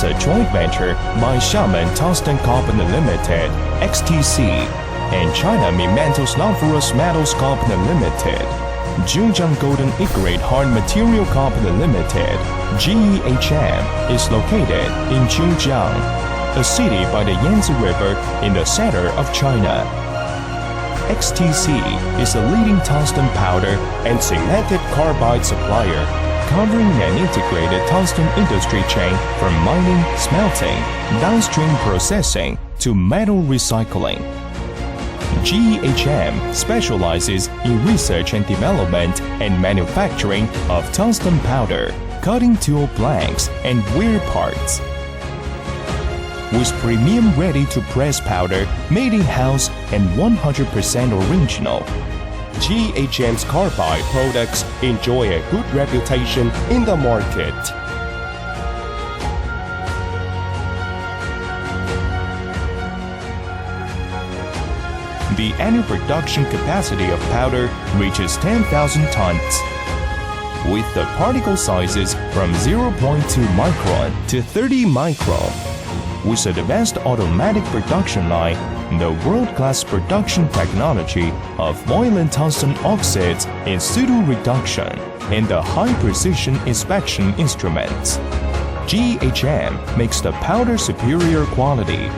is a joint venture by Xiamen Tungsten Company Limited (XTC) and China Minmetals Non-Ferrous Metals Company Limited, Zhejiang Golden E-Grade Hard Material Company Limited (GEHM) is located in Zhejiang, a city by the Yangtze River in the center of China. XTC is a leading tungsten powder and cemented carbide supplier, covering an integrated tungsten industry chain from mining, smelting, downstream processing to metal recycling. GEHM specializes in research and development and manufacturing of tungsten powder, cutting tool blanks, and wear parts. With premium ready-to-press powder made in-house and 100% original, GEHM's carbide products enjoy a good reputation in the market. The annual production capacity of powder reaches 10,000 tons, with the particle sizes from 0.2 micron to 30 micron. With advanced automatic production line, the world-class production technology of boiling tungsten oxides in situ reduction, and the high-precision inspection instruments, GEHM makes the powder superior quality.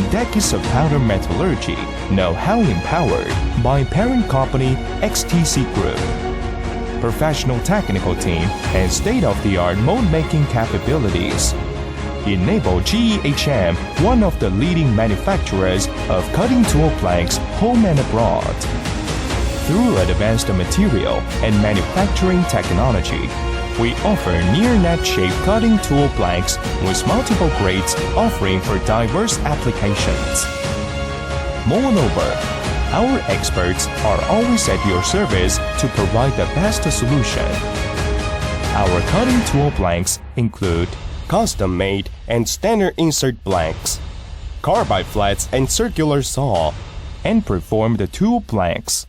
Decades of powder metallurgy know-how empowered by parent company XTC Group. Professional technical team and state-of-the-art mold-making capabilities enable GEHM one of the leading manufacturers of cutting tool planks home and abroad. Through advanced material and manufacturing technology, we offer near-net-shaped cutting tool planks with multiple grades offering for diverse applications. Moreover, our experts are always at your service to provide the best solution. Our cutting tool blanks include custom-made and standard insert blanks, carbide flats and circular saw, and perform the tool blanks.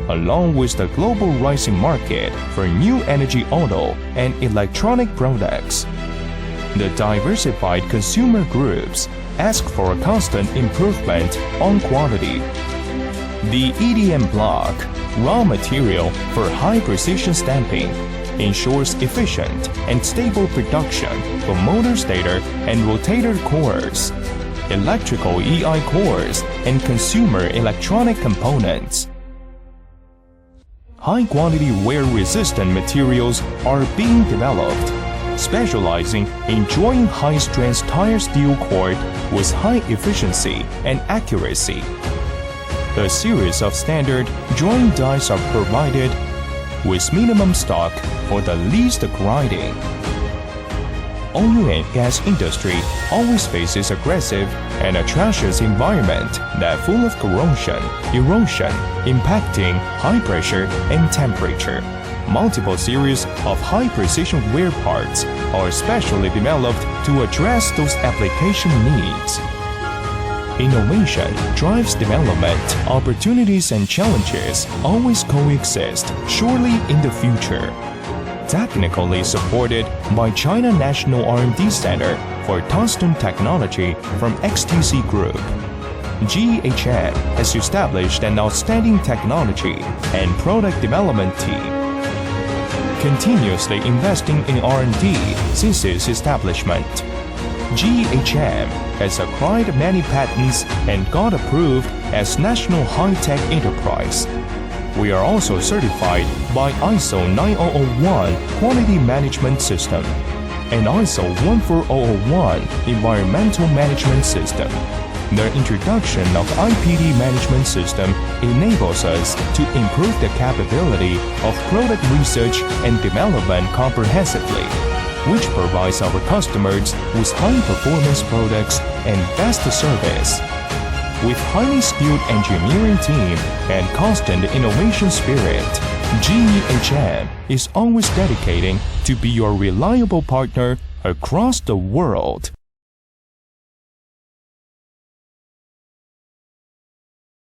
Along with the global rising market for new energy auto and electronic products, the diversified consumer groups ask for a constant improvement on quality. The EDM block, raw material for high-precision stamping, ensures efficient and stable production for motor stator and rotator cores, electrical EI cores, and consumer electronic components. High-quality wear-resistant materials are being developed, specializing in drawing high-strength tire steel cord with high efficiency and accuracy. A series of standard drawing dies are provided with minimum stock for the least grinding. Oil and gas industry always faces aggressive and atrocious environment that full of corrosion, erosion, impacting high pressure and temperature. Multiple series of high-precision wear parts are specially developed to address those application needs. Innovation drives development. Opportunities and challenges always coexist surely in the future. Technically supported by China National R&D Center for Tungsten Technology from XTC Group, GEHM has established an outstanding technology and product development team, continuously investing in R&D since its establishment. GEHM has acquired many patents and got approved as National High-Tech Enterprise. We are also certified by ISO 9001 Quality Management System and ISO 14001 Environmental Management System. The introduction of IPD management system enables us to improve the capability of product research and development comprehensively, which provides our customers with high-performance products and best service. With highly skilled engineering team and constant innovation spirit, GEHM is always dedicating to be your reliable partner across the world.